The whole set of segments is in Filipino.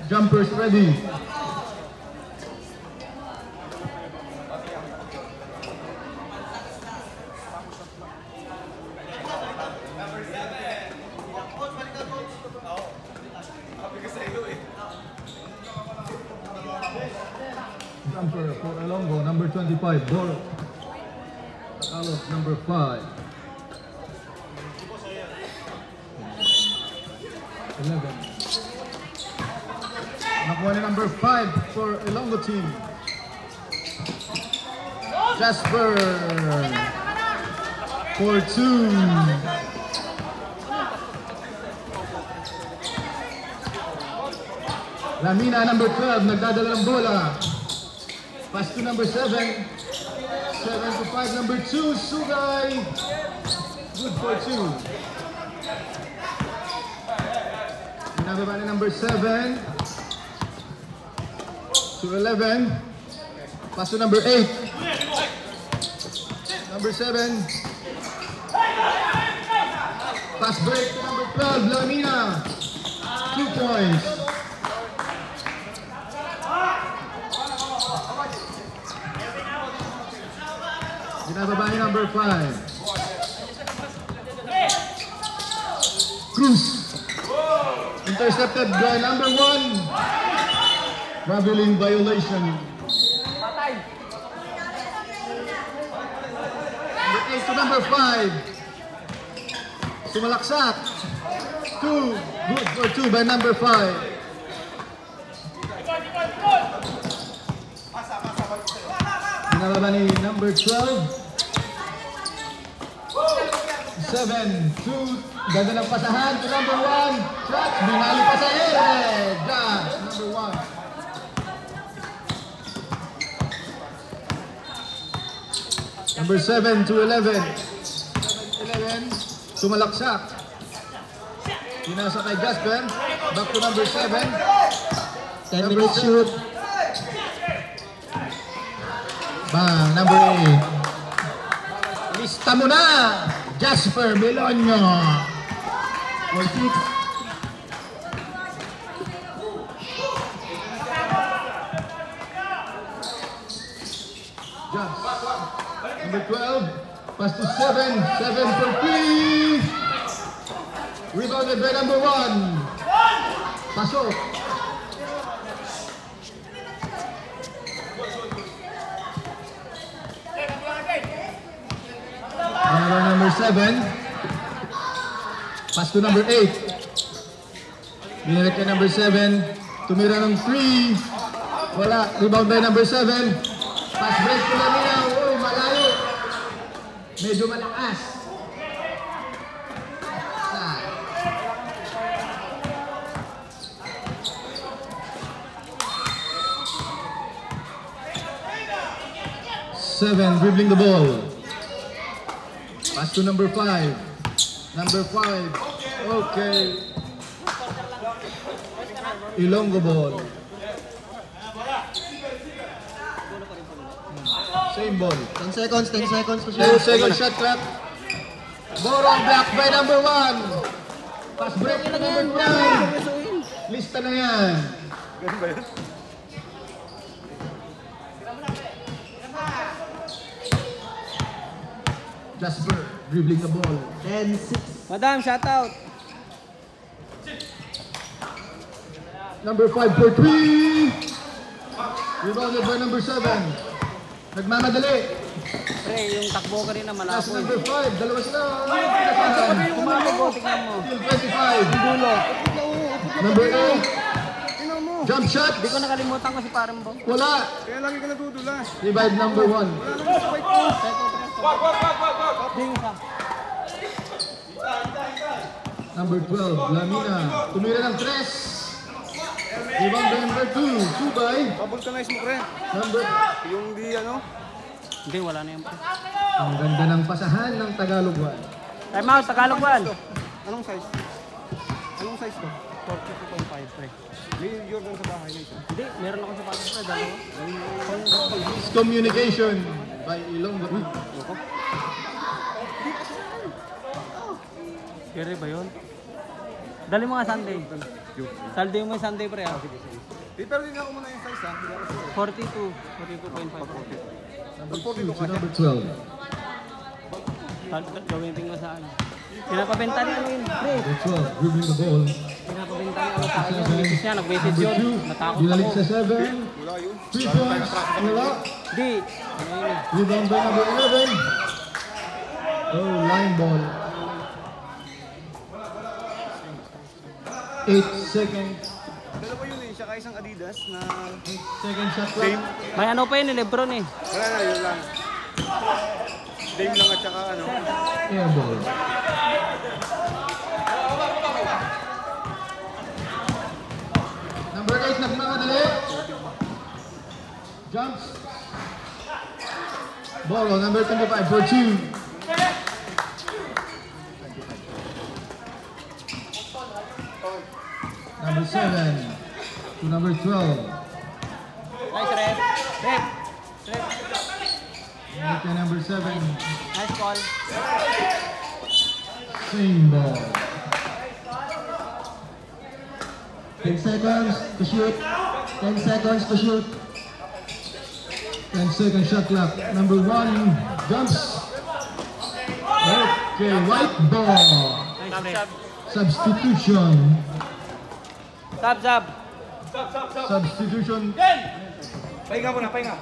Jumpers ready. Jumper for Ilonggo, number 25, Boro. Tagalog, number 5. 11. Nakuha ni number 5 for Ilonggo team. Jasper for 2. Lamina, number 12, nagdadala ng bola. Pass to number 7. 7 to 5, number 2, Sugay. Good for 2. Pinababa ni number 7 to 11. Pass to number 8. Number 7. Pass break to number 12, Lamina. 2 points. Pinababa ni number 5. Cruz. Intercepted by number 1. Traveling violation. Number 8 to number 5. Sumalaksak. 2. Good for 2 by number 5. Pinababa ni number 12. 7, 2, ganda ng pasahan to number 1. Shots, binali pa sa ere. Josh, number 1. Number 7 to 11. 11, sumalaksak. Pinasa kay Jasper. Back to number 7. 10 minutes shoot. Bang, number 8. Lista mo na! Jasper Belonio. For 6. Josh. Number 12. Pass to 7. 7 for 3. Rebounded by number 1. Pasok. Number 7. Pass to number 8. Binalik kay number 7. Tumira ng 3. Wala. Rebound by number 7. Pass break to Lamina. Oh, malayo. Medyo malakas. 7 dribbling the ball. Pass to number 5. Number 5. Okay. Ilonggo ball. Same ball. 10 seconds to 10 seconds shot clock. Boro block by number 1. Pass break to number 9. Lista na yan. Ganun ba yun? Jasper dribbling the ball. 10-6. Madam, shout out. Number 5 for 3. Rebounded by number 7. Nagmamadali. Pre, yung takbo ka rin na Pass malabo. number 5. Dalawa sila. Kumalago, tingnan mo. Still 25. Dulo. Number 8. Jump shot. Hindi ko nakalimutan ko si Parang Bong. Wala. Kaya lagi ka nadudulas. Revive number 1. Ding ka. Number 12. Lamina. Tumira ng 3. Rebound by number 2. Subay. Pabulkanize mo, pre. Number. Yung di ano. Hindi, wala na yung pre. Ang ganda ng pasahan ng Tagalog 1. Time out, Tagalog 1. Anong size? Anong size to? 42.5 pre. May Jordan sa bahay na ito. Hindi, meron akong sapatos pre, dalawa. Communication by Ilonggo. Kere ba yun? Dali mo nga Sunday. Saldo mo yung Sunday pre ah. Pero din ako muna yung size ha. Hindi ako sure. 42. 42.5. Number 2 to number 12. Gawin tingin ko sa ano. Pinapabenta niya ano yun, pre. Number 12, dribbling the ball. Pinapabenta niya ano sa akin yun. Misis niya, nag-message Number yun. 2, Natakot binalik ako. sa 7. Wala yun. 3 points, wala. Di. Ano yun eh. Rebound by number 11. Oh, line ball. 8 seconds. Dalawa yun eh. Siya ka isang Adidas na 8 seconds shot clock. May ano pa yun eh, Lebron eh. wala na yun lang. Dame lang at saka ano. Air ball. Number 8, nagmamadali. Jumps. Ball on number 25 for 2. Number 7 to number 12. Nice rep. Rep. Rep. Make the number 7. Nice call. Same ball. 10 seconds to shoot. 10 seconds to shoot. 10-second shot clock. Number 1 jumps. Okay, white ball. Nice rep. Substitution. Sab. Substitution. Pahinga muna, pahinga.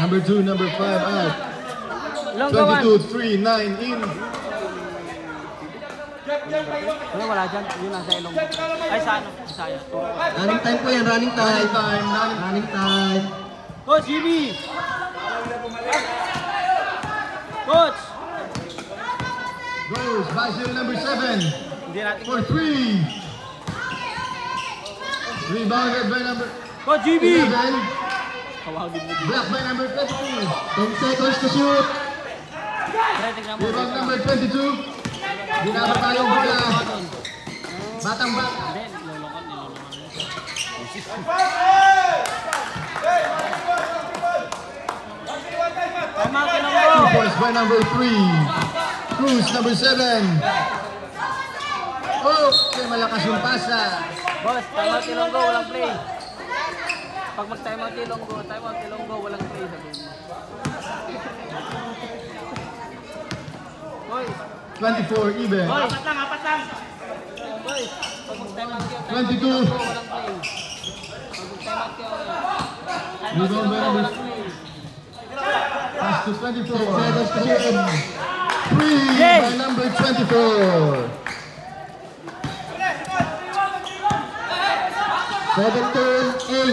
Number 2, number 5 out. Long gawan. 22, 3, 9 in. Ano wala dyan? Yun nasa ilong. Ay sa ano? Saya. Running time po yan, running time. Running time, running Running time. Coach, Jimmy! Coach! goes by number 7 Hindi natin. for 3. Rebounded by number Coach, Jimmy! 11. Tawagin mo. Blocked by number 22. 10 seconds to shoot. Pre, tignan mo. Rebound number 22. Ginaba tayong bola. Batang bata. Hindi, nilolokon. Tama ka na 2 mo! points by number 3. Cruz, number 7. Okay, malakas yung pasa. Boss, timeout Ilonggo, walang play. Pag mag-timeout Ilonggo, walang play. Sabihin mo. Boy, 24 even. boy. Apat lang. Boy, pag mag-timeout kayo, 22. walang play. Pag mag-timeout kayo, Rebound by number walang play. pass to 24. Seconds to shoot. 3 Yay! by number 24. 17,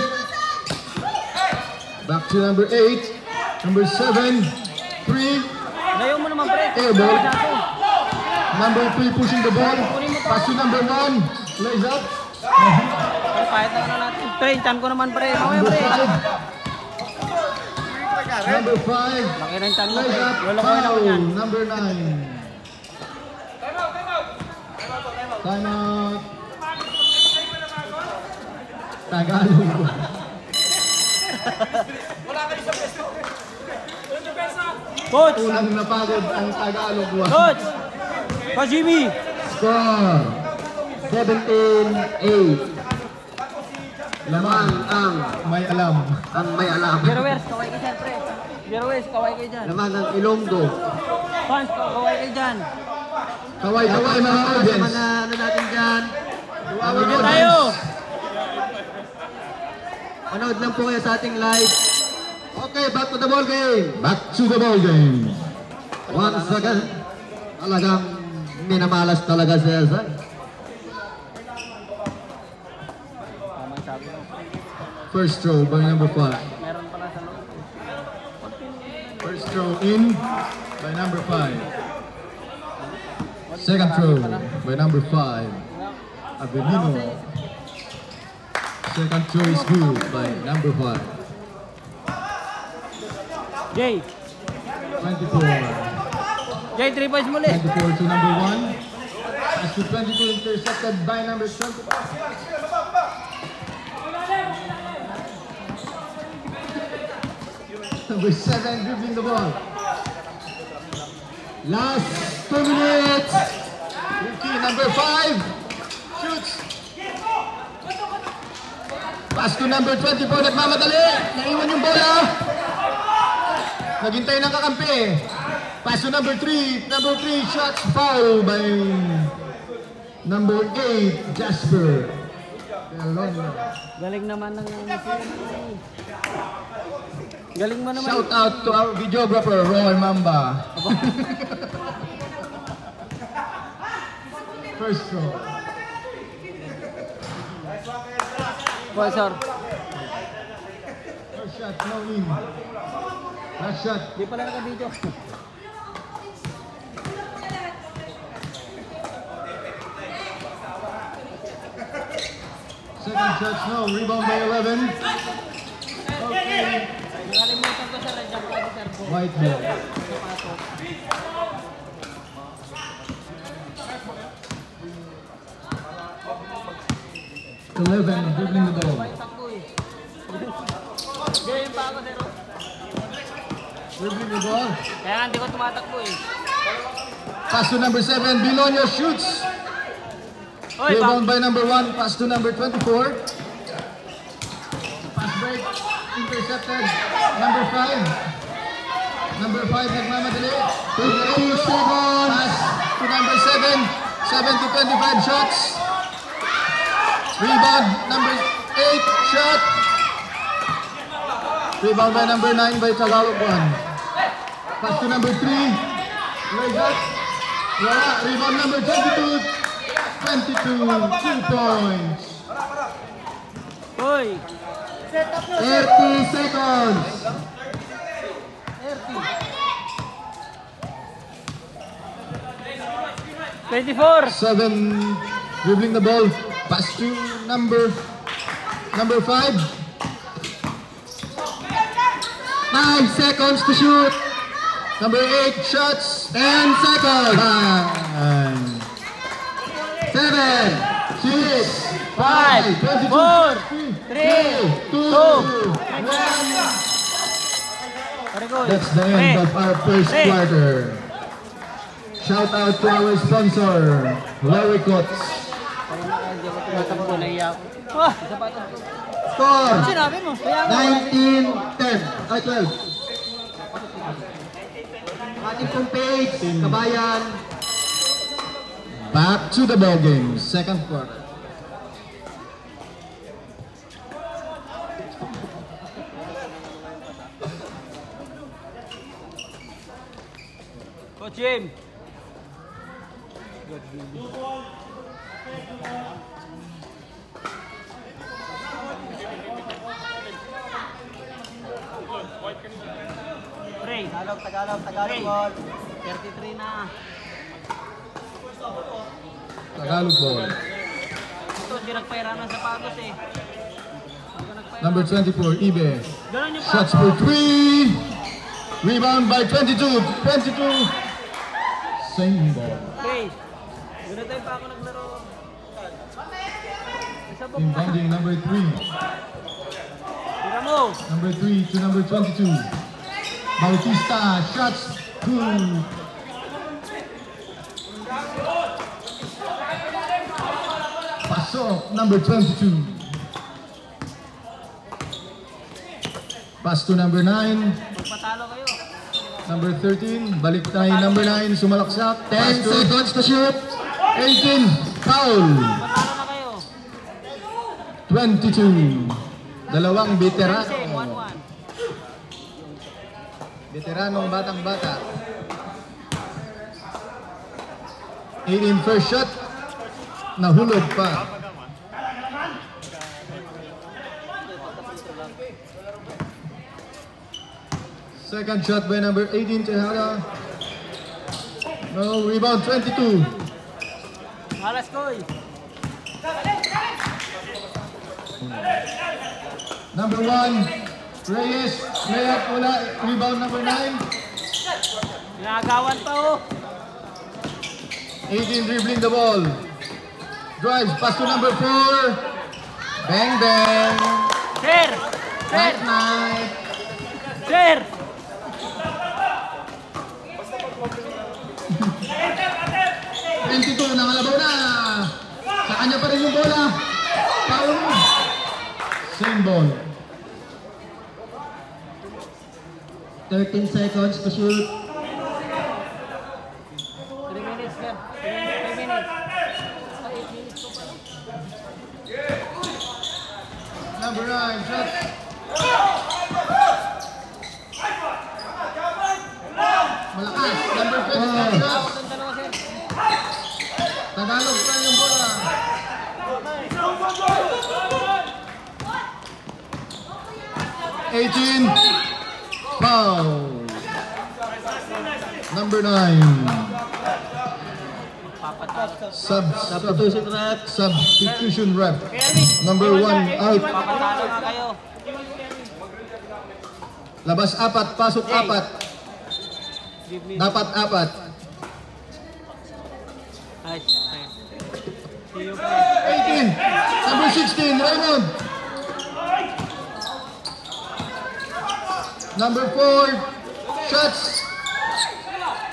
8. Back to number 8. Number 7. 3. Layo mo naman, pre. Air ball. Masyado. Number 3 pushing the ball. Pass to number 1. Lays up. Pre, pahit na ano natin. Pre, chan ko naman, pre. Mamaya, Number pre. 5. Number 5. Laki na yung chan mo, Lays pre. up. Lolo ko na ako Foul. yan. Number 9. Time out. Tagalog. Coach! Unang napagod ang Tagalog. Coach! Coach Jimmy! Score. 17, 8. Lamang ang May alam. may alam. Jerowers, kaway kayo dyan, pre. Jerowers, kaway kayo dyan. Lamang ang Ilonggo. Fans, kaway kayo dyan. Kaway-kaway mga Sa audience. mga ano natin dyan. Video tayo! Manood lang po kayo sa ating live. Okay, back to the ball game. Back to the ball game. Once again, talagang minamalas talaga si Ezay. Tama sabi mo. First throw by number 5. Meron pala sa loob. First throw in by number 5. Second throw by number 5. Avelino. Second throw is good by number 5. Jay! 24. Jay, 3 points muli. 24 to number 1. Pass to 22 intercepted by number 20. Number 7 dribbling the ball. Last 2 minutes. Rookie number 5 shoots. Pass to number 24, nagmamadali. Naiwan yung bola. Naghintay ng kakampi. Pass to number 3. Number 3, shots foul by number 8, Jasper. Galing naman ng galing mo naman. Shout out to our videographer, Roy Mamba. First throw. Well, sir. First shot, no in. Last shot. Di pala naka-video. Second shot, no. Rebound by 11. Okay. Nakalimutan ko, sir. Jump ko, sir. White ball. Sapatos. 11, dribbling the ball. Takbo eh. Ganyan pa ako, sir. Dribbling the ball. Kaya nga hindi ko tumatakbo eh. Pass to number 7, Bilonia shoots. Oy, Rebound by number 1, pass to number 24. Pass break, intercepted. Number 5. Number 5, nagmamadali. 50 seconds. Pass to number 7. 7 to 25 shots. Rebound, number 8, shot. Rebound by number 9 by Tagalog 1. Pass to number 3. Raise up. Wala. Rebound number 22. 22, 2 points. Hoy! 30 seconds. 24! 7, dribbling the ball. Pass to number 5. 5 seconds to shoot. Number 8, shots. 10 seconds. 7, 6, 5, 22, 4, 3, 2, 1. Very good. That's the end of our first Hey. quarter. Shout out to our sponsor, Larry Cots. Hindi ko tumatakbo, naiyak. Ah! Sapatos ko. score Sinabi mo, kaya nga. 19-10. Ay, 12. Ating pong page, Kabayan. Back to the ball game, second quarter. Coach Jim. Pre, Tagalog ball. 33 na. Tagalog ball. Ito, hindi nagpaira ng sapatos eh. Hindi ko nagpaira. Number 24, Ibe. Ganun yung Shots pako. for 3. Rebound by 22. 22. Same ball. Pre, ganun tayo pa ako naglaro. Isabog na. Inbounding number 3. Tira mo. Number 3 to number 22. Bautista, shots 2. Pasok, number 22. Pass to number 9. Magpatalo kayo. Number 13, balik tayo number 9, sumalaksak. 10 seconds to shoot. 18, foul. Patalo na kayo. 22. Dalawang Same, veterano. 1-1. Veteranong batang-bata. 18 first shot. Nahulog pa. Second shot by number 18, Tejada. No, rebound 22. Malas ko eh. Number 1, Reyes. Layup, wala. Rebound number 9. Ginagawan pa oh. 18 dribbling the ball. Drives, pass to number 4. Bang, bang. Sir! Sir! Night, night. Sir! 22, nakalabaw na. Sa kanya pa rin yung bola. Foul mo. Same ball. 13 seconds to shoot. 3 minutes na. 3 minutes. 8 minutes to pa. Number 9, shots. Malakas. Number 20, shots. Tagalog pa yung bola. Foul. Number 9. Substitution rep. Substitution rep. Number 1 out. Papatalo nga kayo. Labas 4, pasok 4. Give me. Dapat 4. Nice. See you guys. 18. Number 16, Raymond. Number 4, shots.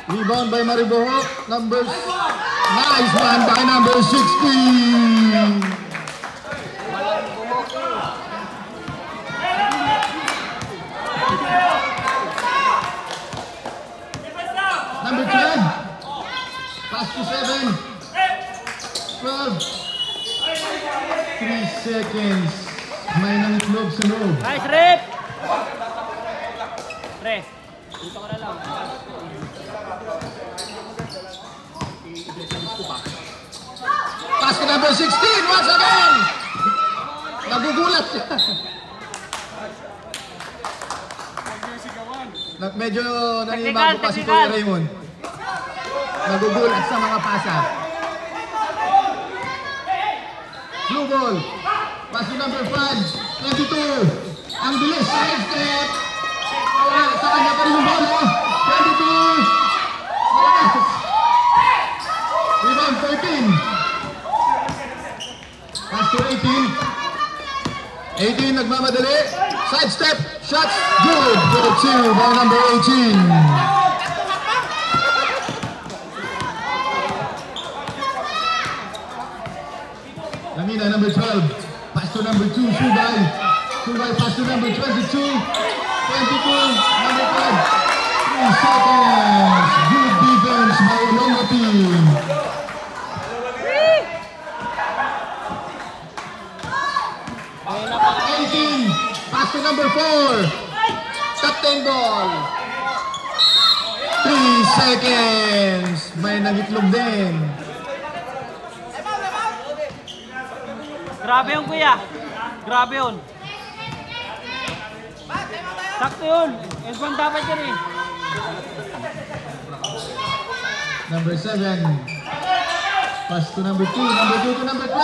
Rebound by Maribohok. Nice one by number 16. Walang bumok eh. Number 10, pass to 7. 12. 3 seconds. May nangitlog sa loob. Nice rip! Pre, dito ko na lang. Pass to number 16 once again. Nagugulat siya. Medyo naninibago pa si Kuya Raymond. Nagugulat sa mga pasa. Blue ball. Pass to number 5. 22. Ang bilis. Side step. Sa kanya pa rin yung ball. 22. Malakas. Rebound 13. Pass to 18. 18 nagmamadali. Side step. Shots. Good. For the 2 by number 18. Lamina, number 12. Pass to number 2. Subay. Subay pass to number 22. 22. Number 5. 3 seconds. Good defense by Olongo team. 18. Pass to number 4. Captain ball. 3 seconds. May nagitlog din. Grabe yun kuya. Grabe yun. Sakto yun. S1 dapat yun eh. Number 7. Pass to number 2. Number 2 to number 12.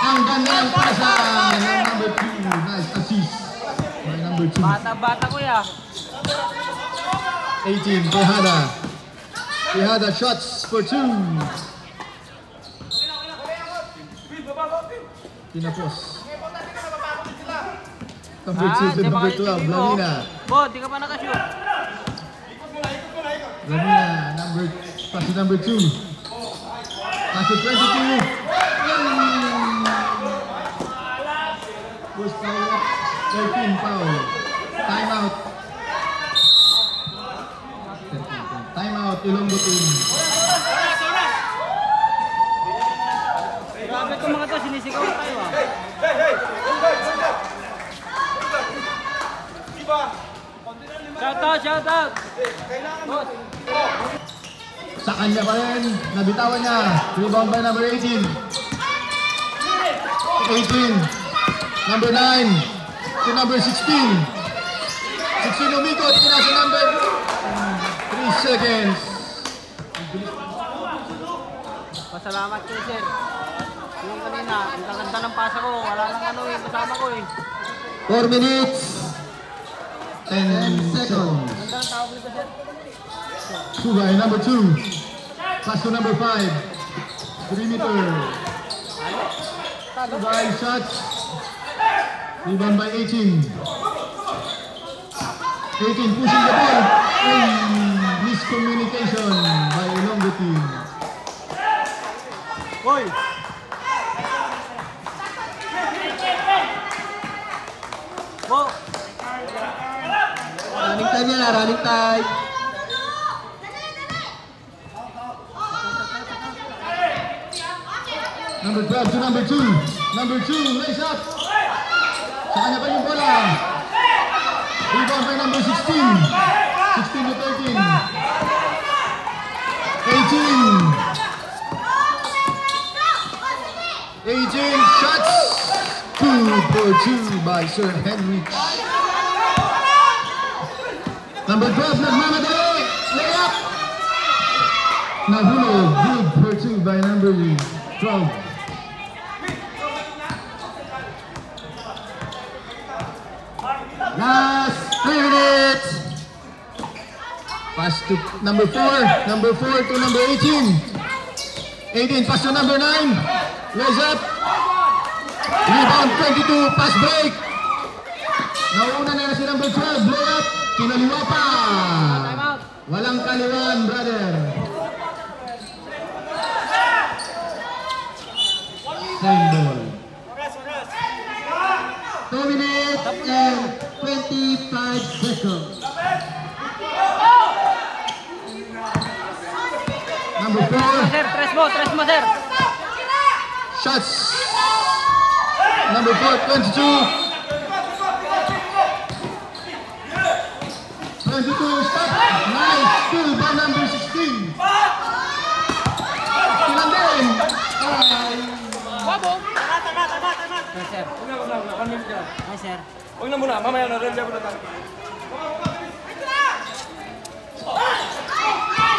Ang ganda ng pasa ng number 2. Nice assist by number 2. Bata-bata kuya. 18. Tejada. Tejada shots for 2. Tinapos. Number 2 to number 12. Lamina. Bo, di ka pa nakashoot. Lamina. Pass to number 2. Pass to 22. Push foul. 13 foul. Timeout. Timeout. Ilonggo team. Grabe itong mga to, sinisigaw tayo ah. Shout out! Boss! Sa kanya pa rin. Nabitawan niya. Rebound by number 18. 18. Number 9 to number 16. 16 umikot. Pinasa number 3 seconds. Pasalamat ko sir. Yung kanina, ang ganda ng pasa ko. Wala nang ano eh, kasama ko eh. 4 minutes. 10 seconds. Ganda ng tawag nito sir. Subay, number 2. Pass to number 5. Perimeter. Subay, shots. Rebound by 18. 18 pushing the ball. Miscommunication by Olongo team. Boy! Go! Running time yan, running time. Number 12 to number 2. Number 2, lays up. Sa kanya pa yung bola. Rebound by number 16. 16 to 13. 18 shots. 2 for 2 by Sir Henrich. Number 12, nagmamadali. Layup. Nahulog. Good for 2 by number 12. Last 3 minutes. Pass to number 4. Number 4 to number 18. 18, pass to number 9. Lays up. Rebound 22, pass break. Nauna na si number 12. Lay up. Kinaliwa pa. Walang kaliwan, brother. Same ball. 2 minutes and 25 seconds. Number 4. Sir, tres mo, sir. Shots. Number 4, 22. 22, stop. Nice. Still by number 16. Kinandin. Wabo! Yes, sir. Yes, sir. Huwag na muna, mamaya na rin na tayo.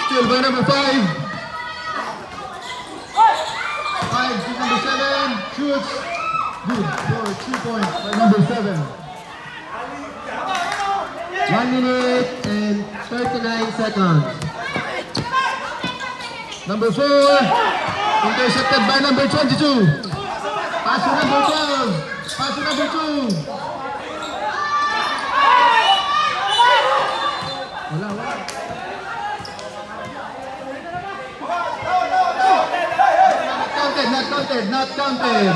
Still by number 5. 5 to number 7. Shoots. Good for 2 points by number 7. 1 minute and 39 seconds. Number 4. Intercepted by number 22. Pass to number 12. Pass to number 2. Wala. Not counted.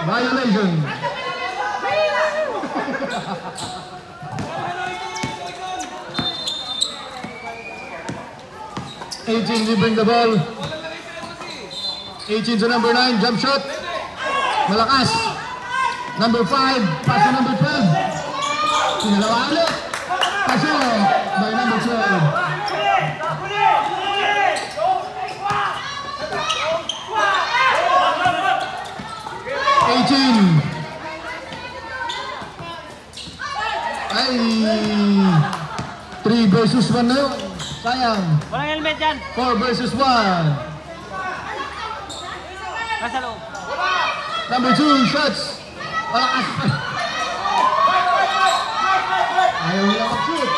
Violation. You bring the ball. 18 to number 9, jump shot. Malakas. Number 5, pass to number 12. Sinalawa ulit. Paso by number 12. 18. Ay, 3 versus 1 na yun. Sayang. Walang helmet dyan. 4 versus 1. Nasa loob. Number 2, shots. Malakas. Ayaw nila mag-shoot.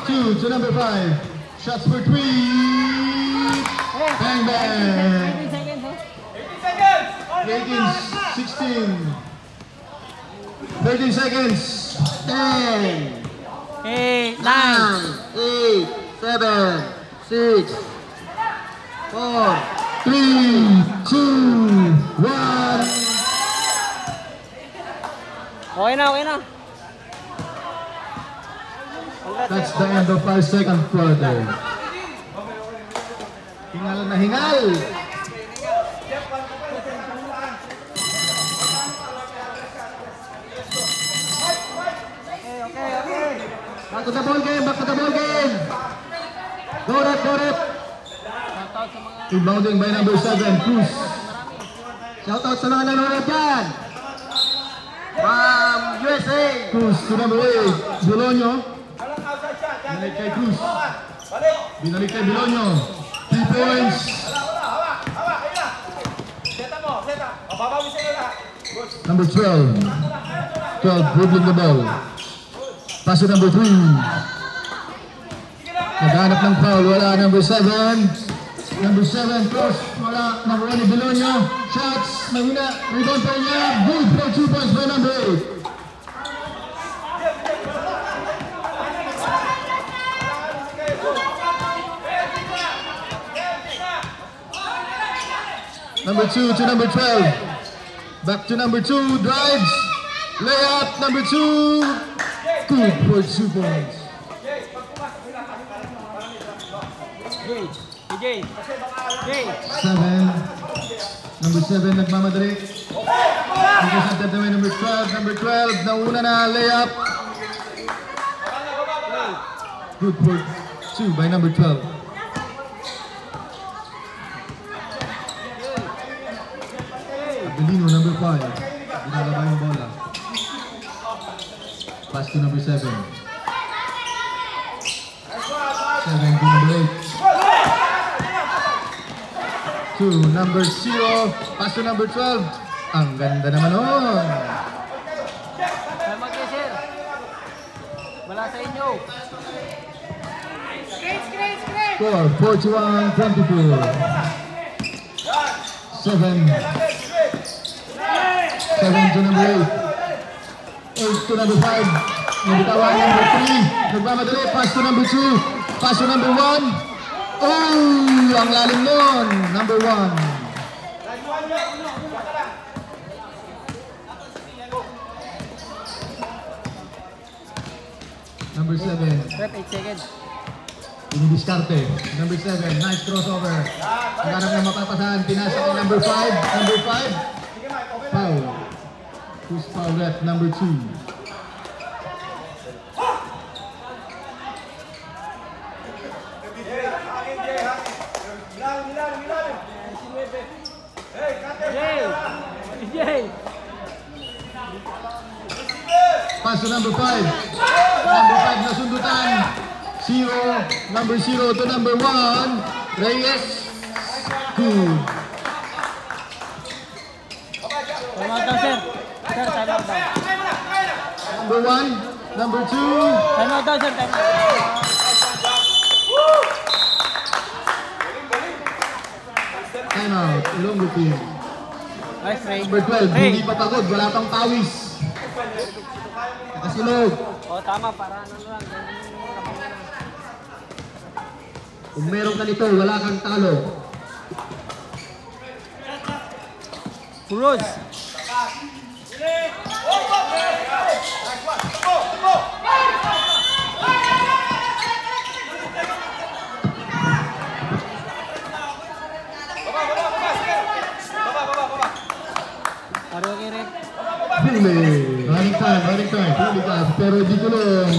2 to number 5. Shots for 3. Bang, bang. 15 seconds, oh. 18, 16. 13 seconds. 10, 8, 9. 9, 8, 7, 6, 4, 3, 2, 1. Okay na. That's the end of 5 second quarter. Hingal na hingal. back to the ball game, back to the ball game. Go rep. Rebounding by number 7, Cruz. Shout out sa mga nanonood dyan. From USA. Cruz to number 8, Bolonyo. Binalik kay Cruz. Binalik kay Bolonyo. 3 points. Number 12. 12 dribbling the ball. Pass to number 3. Naghanap ng foul. Wala number 7. Number 7 cross. Wala number 1 Bolonyo. Shots. Mahina. Rebound pa niya. Good for 2 points by number 8. Number 2 to number 12. Back to number 2. Drives. Layup number 2. Good for 2 points. Jay. 7. Number 7 nagmamadali. Represented naman number 12. Number 12 nauna na layup. Good for 2 by number 12. Abelino number 5. Binalaba yung bola. Pass to number 7. 7 to number 8. To number 0. Pass to number 12. Ang ganda naman nun. Tama kayo, sir. Wala sa inyo. Score 41-22. 7 to number 8. 8 to number 5. Nabitawan number 3. Nagmamadali. Pass to number 2. Pass to number 1. Oh! Ang lalim nun. Number 1. Number 7. Rep, 8 seconds. Dinidiskarte. Number 7. Nice crossover. Naghanap na mapapasahan. Pinasa kay number 5. Number 5. Foul. Who's foul rep? Number 2. Jay. Pass to number 5. Number 5 na sundutan. 0. Number 0 to number 1. Reyes. Good. Time out daw, sir. Sir, time out daw. Number 1. Number 2. Time out daw, sir. Time out. Time out. Ilonggo team. Nice try. Number 12. Hey. Hindi pa pagod. Wala pang pawis. Nakasilog. Oh, tama. Para ano lang. Kung meron ka nito, wala kang talo. Cruz. Paro kay Rep. Huli. Running time. Huli ka. Pero di kulong.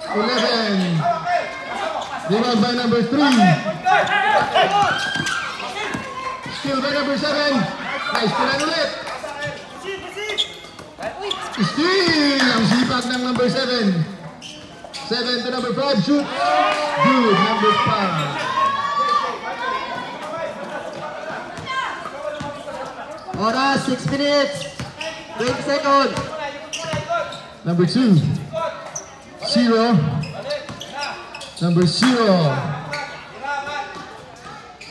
11. Rebound by number 3. Steal by number 7. Nice steal ulit. Steal! Ang sipag ng number 7. 7 to number 5. Shoot. Good. Number 5. Oras, 6 minutes. 20 seconds. Number 2. 0. Number 0.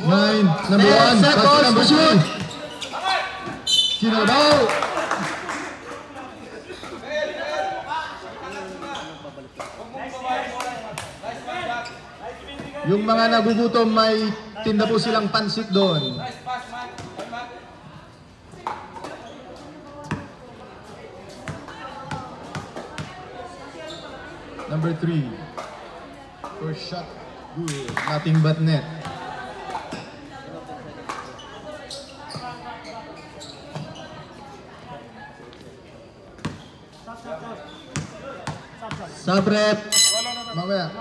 9. Number 1. Pass to number 2. Sino daw? Yung mga nagugutom, may tinda po silang pansit doon. Number 3. First shot. Good. Nothing but net. Sub-rep. Mamaya.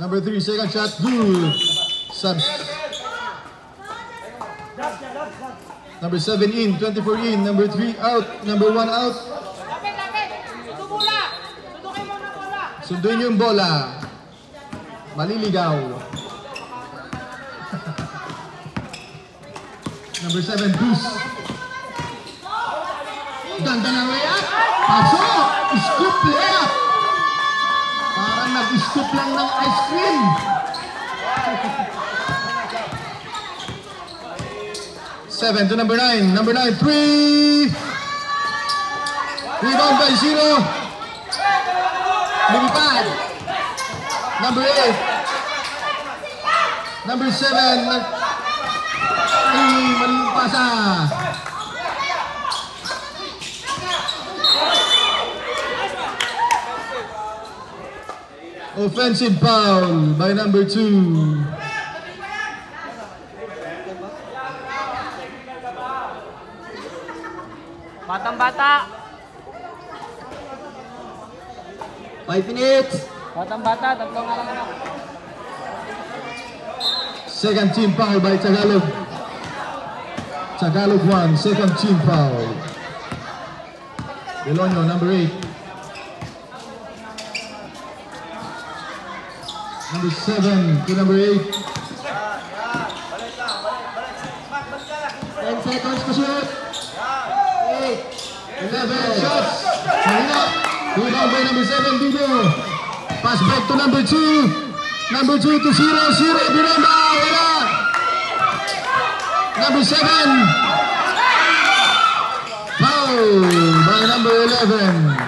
Number 3. Second shot. Good. Subs. Number 7 in. 24 in. Number 3 out. Number 1 out. Sunduin yung bola. Maliligaw. Number 7, Goose. Ganda ng layup. Pasok! Scoop layup. Parang nag-scoop lang ng ice cream. Seven to number 9. Number 9, 3. Rebound by 0. Lumipad. Number 8. Number 7. Maling pasa. Offensive foul by number 2. Batang-bata. 5 minutes. Batang-bata, tatlong anak-anak. Second team foul by Tagalog. Tagalog 1, second team foul. Belonio, number 8. Number 7 to number 8. 10 seconds to shoot. 8. 11 shots. Mahina. Rebound by number 7, Bibo. Pass back to number 2. Number 2 to 0. Biramba. Wala. Number 7. Foul by number 11.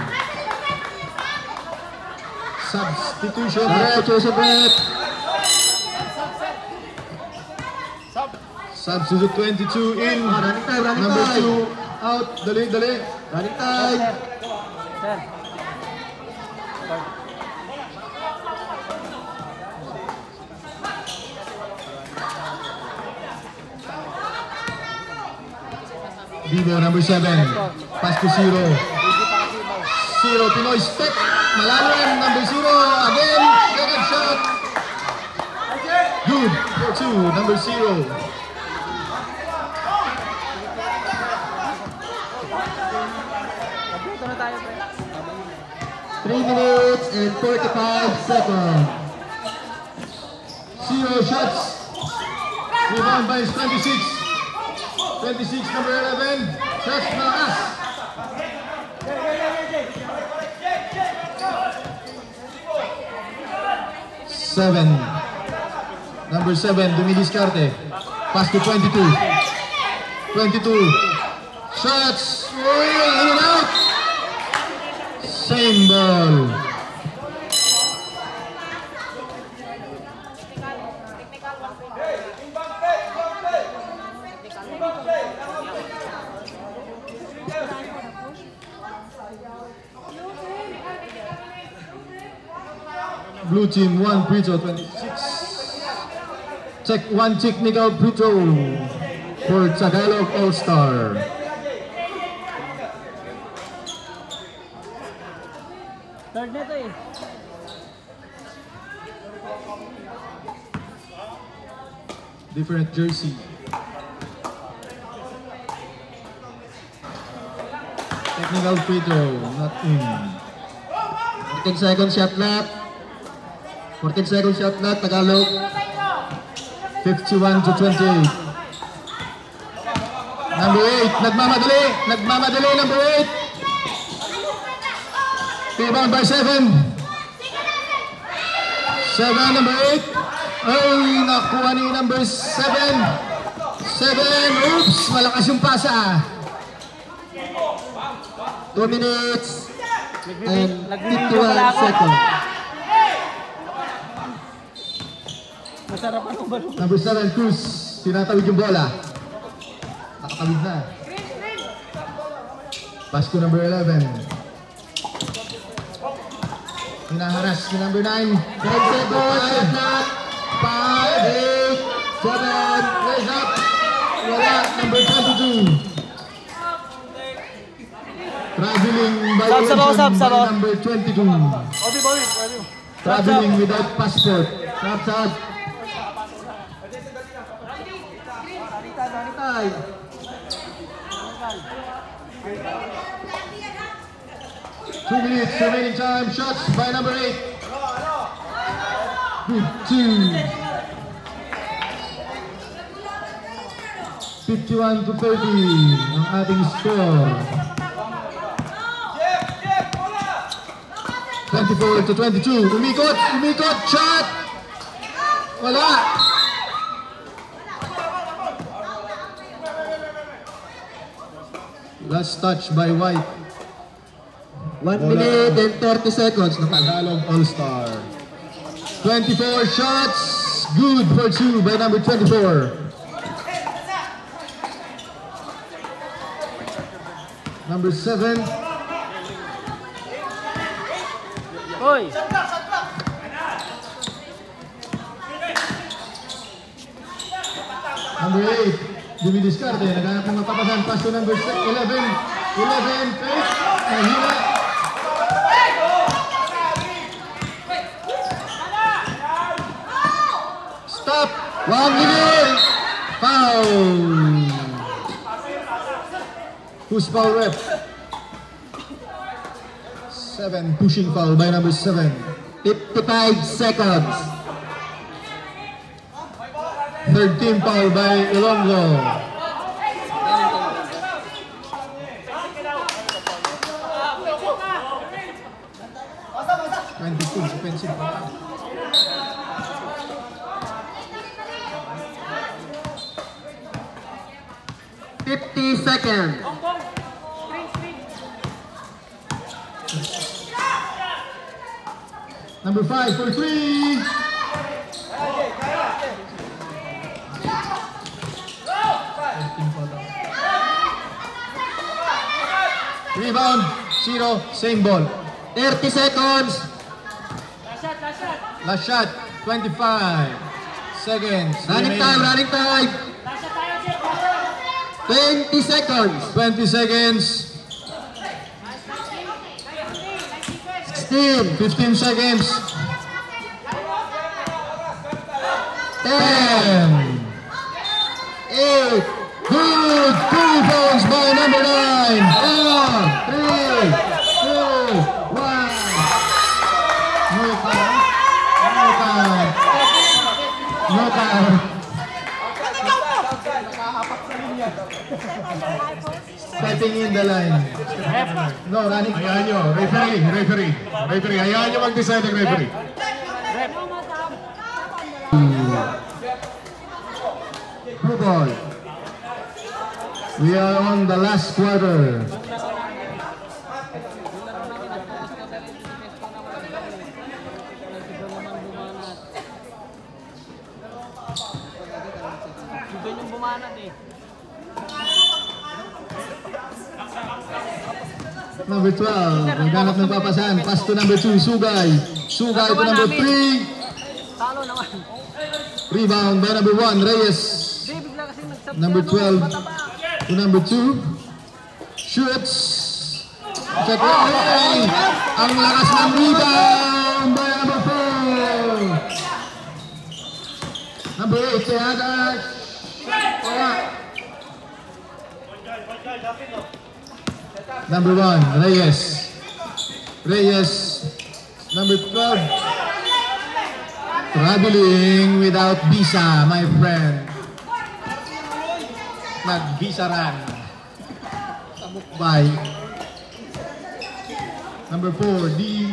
Substitution. Joseph. Substitute 22 in. Running time. Number 2 out. Dali. Running time. Sir. Bibo, number 7. Pass to 0. 0, Pinoy step. Malalim, number 0. Again, second shot. Good for 2, number 0. Dito na tayo, pre. 3 minutes and 45 seconds. 0 shots. Rebound by 26. 26, number 11. Shots malakas. Seven. Number 7, dumidiskarte. Pass to 22. 22. Shots. In and out. Same ball. Blue team 1 free throw 26. Check 1 technical free throw for Tagalog All-Star. Third na ito eh. Different jersey. Technical free throw, not in. 14 seconds shot left. 14 seconds shot left. Tagalog. 51 to 28. Number 8, nagmamadali, number 8. Rebound by 7. 7, number 8. Ay, nakuha ni number 7. 7, oops, malakas yung pasa. 2 minutes and Nagbibideo pala 51 ako. seconds. Masarap ang balo. Number 7, Cruz, tinatawid yung bola. Nakatawid na. Pass to number 11. Hinaharas ni number 9. 10 seconds shot left. 5, 8, 7, raise up. Wala, number 22. Traveling by number 22. Obi. Traveling without passport. Shot. Running time. 2 minutes remaining time. Shots by number 8. Good 2. 51 to 30 ang ating score. 24 to 22. Umikot, shot! Wala! Last touch by White. 1 minute and 30 seconds. Tagalog All-Star. 24 shots. Good for 2 by number 24. Number 7. Hoy! Number 8, Jimmy Discarte. Naghanap ng mapapasan. Pass to number 11. 11, fake. Nahila. Stop! 1 minute! Foul! Who's foul rep? 7, pushing foul by number 7. 55 seconds. Third team foul by Ilonggo. Offensive. 50 seconds. Number 5 for 3. Rebound, 0, same ball. 30 seconds. Last shot, 25 seconds. Running time, running time. 20 seconds. 20 seconds. 16. 15 seconds. 10. 8. Good. 2 fouls by number 9. 4. 3. 2. 1. No count. No count. No count. Stepping in the line. No, running. Hayaan nyo, referee. Hayaan nyo mag-decide ng referee. Blue ball. We are on the last quarter. Ganyan bumanat eh. Number 12, naghanap ng papasan. Pass to number 2, Sugay. Sugay to number 3. Talo naman. Rebound by number 1, Reyes. Hindi, bigla kasi nagsabya. Number 12 to number 2. Shoots. Check it. Hey! Ang lakas ng rebound by number 4. Number 8, Teagas. Wala. Number 1, Reyes. Reyes. Number 12. Traveling without visa, my friend. Nag-visa run. Sa Mukbay. Number 4, D.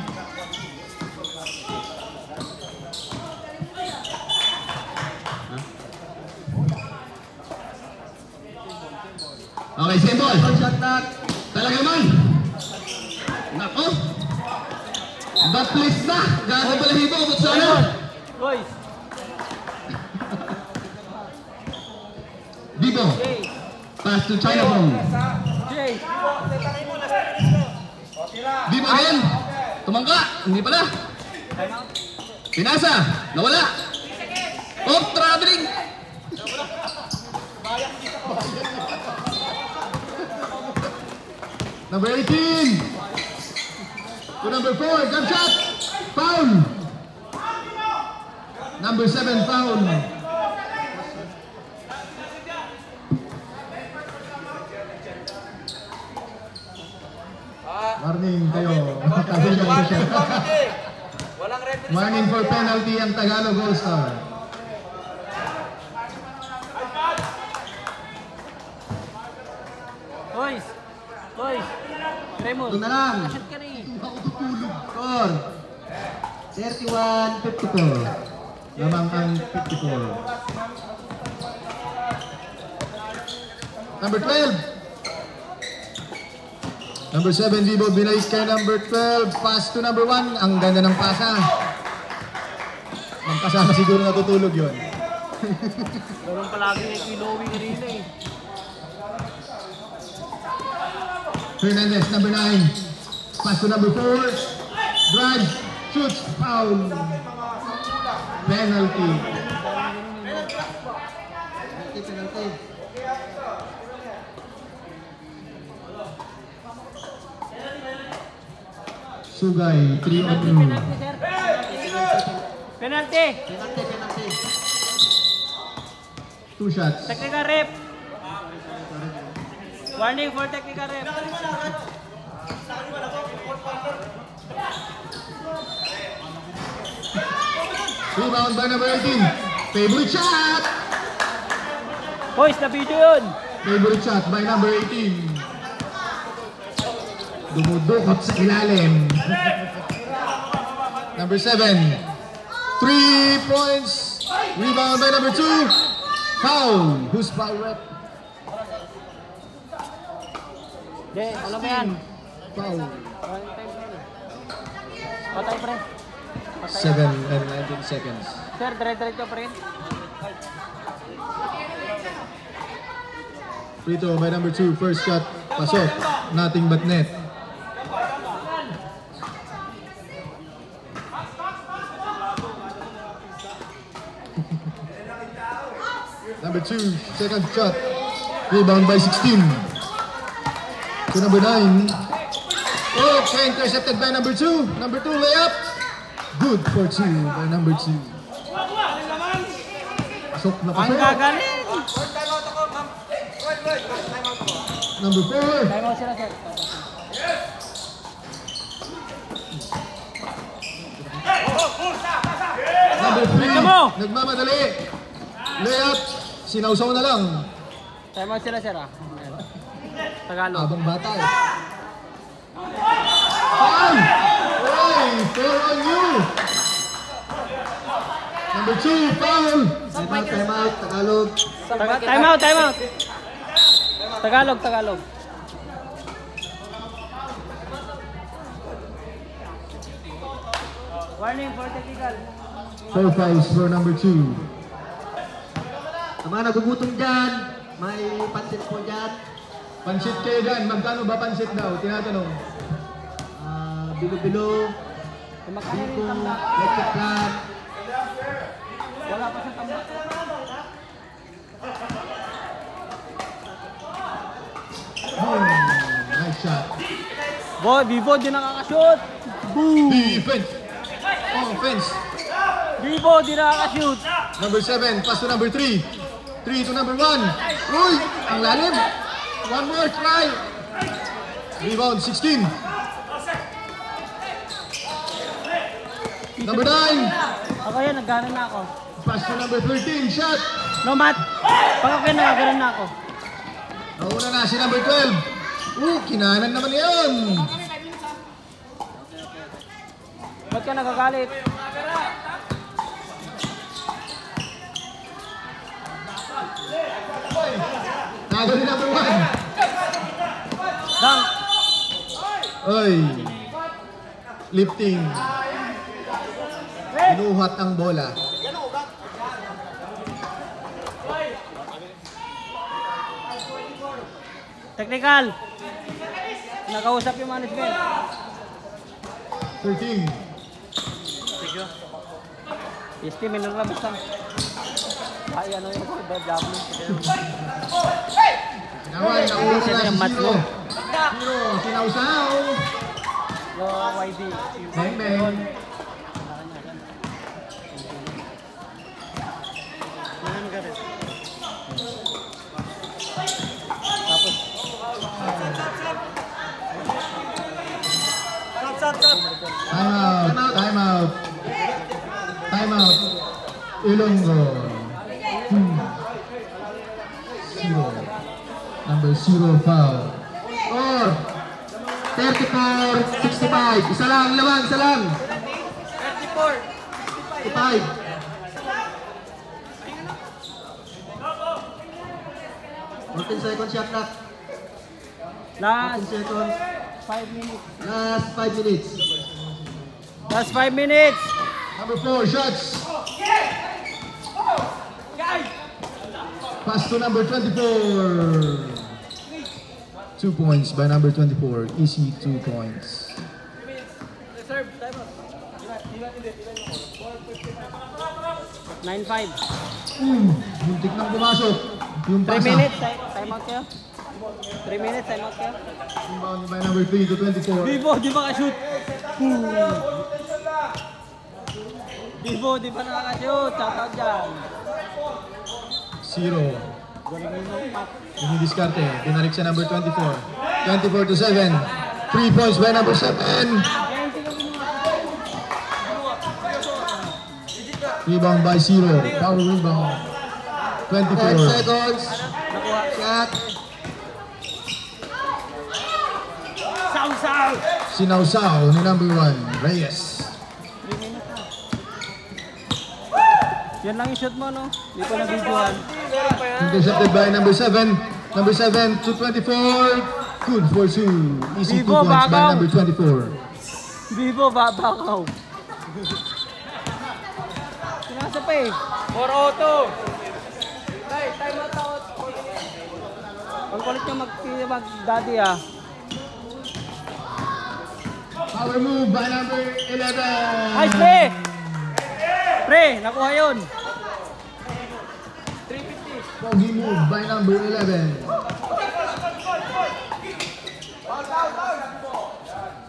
Okay, simple. Shot clock. Talaga man. Nako. That place na. Gago pala hibo. Ba't sana? Boys, Dito. Jay, Pass to Chinatown. Jay. Dito again. Tumangka. Hindi pala. Pinasa. Nawala. Oh, traveling. Number 18. To number 4. Jump shot. Foul. Number 7. Foul. Warning kayo. Warning for penalty ang Tagalog All-Star. Boys, boys. Raymond, Ito na lang. shoot ka rin. Score. 31-54. Lamang ang 54. Number 12. Number 7, Vivo binayos kay number 12. Pass to number 1. Ang ganda ng pasa. Magkasama siguro natutulog yun. Ganun palagi na Kilowi kanina eh. Hernandez, number 9. Pass to number 4. Drive, shoots, foul. Penalty. Sugay, 3 on you. Penalty, sir. Penalty. Penalty. 2 shots. Technical rep. Warning for technical rep. Rebound by number 18. Favorite shot! Boys, na video yun. Favorite shot by number 18. Dumudukot sa ilalim. Number 7. 3 points. Rebound by number 2. Foul. Who's foul rep? De, ano ba yan? Foul. Patay, pre. 7 and 19 seconds. Sir, dire-diretso, pre. Free throw by number 2. First shot. Pasok. Nothing but net. Number 2. Second shot. Rebound by 16. To number 9. Okay, intercepted by number 2. Number 2 layup. Good for 2 by number 2. Pasok na Ang pasok. gagaling. Number 4. Time out sila, sir. Number 3. Ito mo. Nagmamadali. Layup. Sinausaw na lang. Time out sila, sir, ah. Tagalog. Abang bata eh. Foul! Hey! 4 on you! Number 2, foul! Time out. Tagalog. Time out, time out. Tagalog, Tagalog. Warning for technical. 4 fouls for number 2. Sa mga nagugutom dyan, may pansit po dyan. Pansit kayo dyan. Magkano ba pansit daw? Tinatanong. Bilo-bilo, Kumakain rin biko, tambak. leche plan. Wala pa sa tambak. Nice shot. Boy, Vivo, di nakakashoot. Defense. Offense. Vivo, di nakakashoot. Number 7, pass to number 3. 3 to number 1. Uy! Ang lalim. One more try. Rebound, 16. Number 9. Ako yan, nagganan na ako. Pass to number 13. Shot. No, Matt. Pag ako yan, nagganan na ako. Nauna na si number 12. Kinanan naman yun. Ba't ka nagagalit? Tago ni number 1. Dang. Oy. Lifting. Binuhat ang bola. Technical. Nakausap yung management. 13. Isti, minang labas lang. Ay, ano yung diablo. Naway, nauna Siya na yung si mat Zero. mo. Zero, sinausaw. Go, YD. Bang, bang. Tapos, Time out. Time out. Ilonggo. 0. Number 0 foul. Or 34-65. Isa lang, isa lang. 35. 14 seconds shot clock. last 14 seconds. 5 minutes. Last 5 minutes. Last 5 minutes. Number 4 shots. Pass to number 24. 2 points by number 24. Easy 2 points. Reserve, time out. 9-5. Muntik nang pumasok. Yung 3 pasa. minutes, time out kayo. 3 minutes, time out kayo. Rebound by number 3 to 24. Vivo, di ba ka-shoot? Vivo, di ba nakaka-shoot? Shout out dyan. 0. Ini diskarte. Dinarik sa number 24. 24 to 7. 3 points by number 7. Rebound by 0. Power rebound. 10 24. seconds. Shot. Saw-saw! Sinausaw ni number 1. Reyes. 3 minutes na. Yan lang yung shoot mo, no? Di ko na-videohan. Intercepted by number 7. Number 7 to 24. Good for 2. Easy 2 Vivo, points by bakaw. number 24. Vivo, babakaw. Sinasa pa eh. 4 auto. Time out. Ang kulit nyo mag-daddy ah. Power move by number 11. Nice play! Pre, nakuha yun. Bogey move by number 11.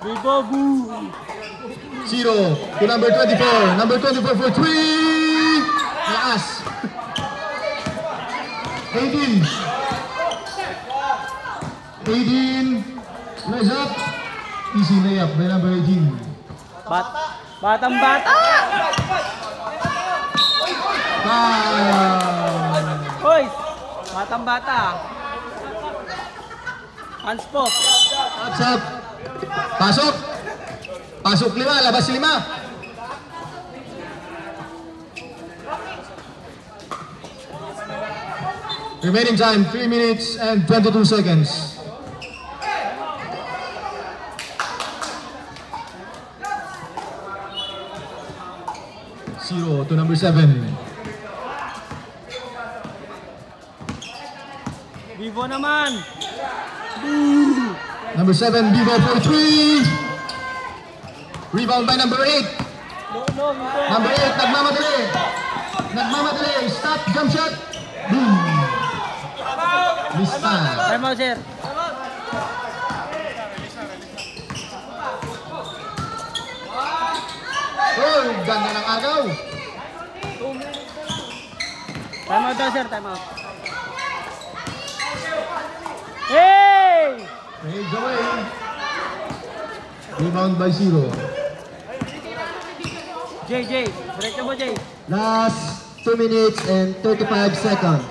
Vivo, boo! 0 to number 24. Number 24 for 3. Naas. 18. 18. Rise up. Easy layup by number 18. Batang bata! Foul. Hoy! Batang bata. Hands po. What's up? Pasok. Pasok 5. Labas 5. Remaining time 3 minutes and 22 seconds. 0 to number 7. Vivo naman. Number 7, Vivo for 3. Rebound by number 8. No, Vivo. Number 8, nagmamadali. Nagmamadali. Stop, jump shot. Boom. Mista. Time out, sir. Oh, ganda ng agaw. Time out daw, sir. Time out. Hey! Fades away. Rebound by 0. JJ, diretso mo, Jay. Last 2 minutes and 35 seconds.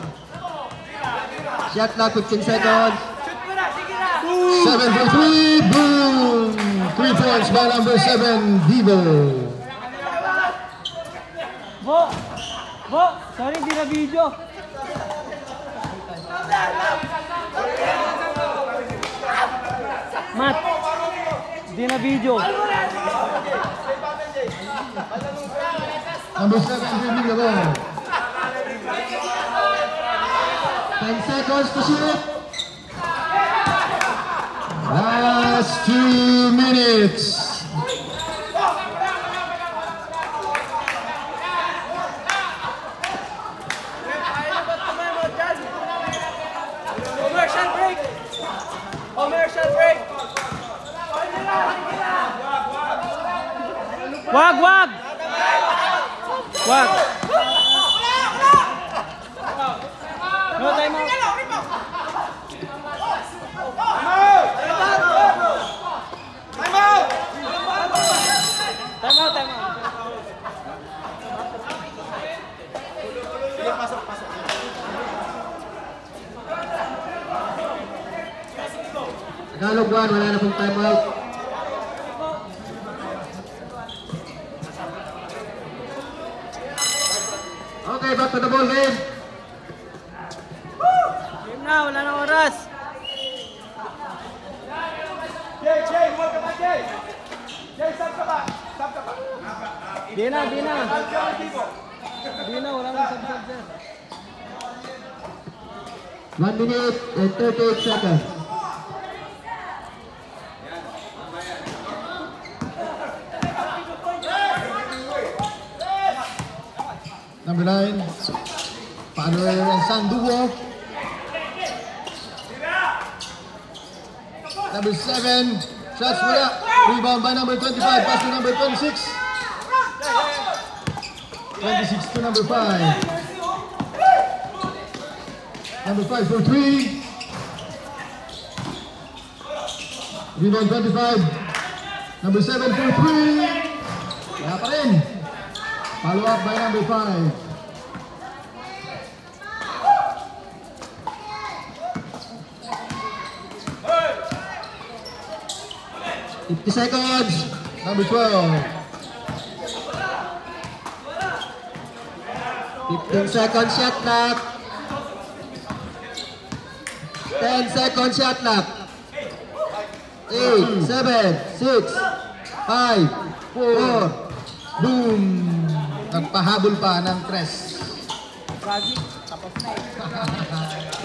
Shot clock 15 seconds. 7 for 3. Boom. 3 points by number 7, Vivo. Bo, sorry, di na video. Matt, di na video. Number 7, dribbling the ball. 10 seconds to shoot. Last 2 minutes. Commercial break. Commercial break. Wag. No time out. Time out. Tagalog 1, wala na pong timeout. Okay, back to the ball game. Game na, wala na oras. Jay, huwag ka ba, Jay? Jay, sab ka ba? Di na. Di na, wala nang sab-sab, sir. 1 minute and 38 seconds. Number 9, Paano and San duo. Number 7, shots wala. Rebound by number 25, pass to number 26. 26 to number 5. Number 5 for 3. Rebound 25. Number 7 for 3. Wala pa rin. Follow up by number 5. $50 seconds. Number 12. 15 seconds shot clock. 10 seconds shot clock. 8, 7, 6, 5, 4. Boom! Nagpahabol pa ng tres. Raji, tapos na eh.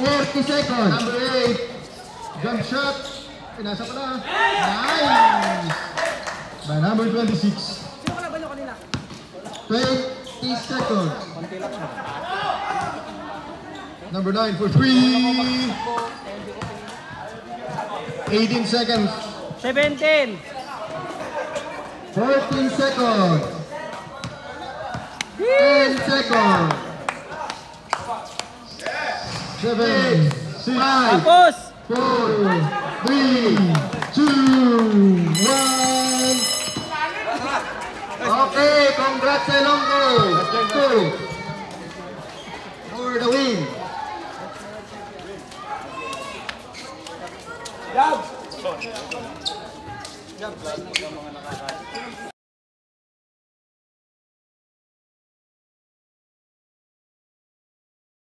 40 seconds. Number 8. Jump shot. Pinasa pa na. Nice! By number 26. Sino ka nabalo kanina? 20 seconds. Konti lang siya. Number 9 for 3. 18 seconds. 17. 14 seconds. 10 seconds. 7, 6, 5, Tapos! 4, 3, 2, 1. Okay, congrats sa Ilonggo. 2 for the win. Jab!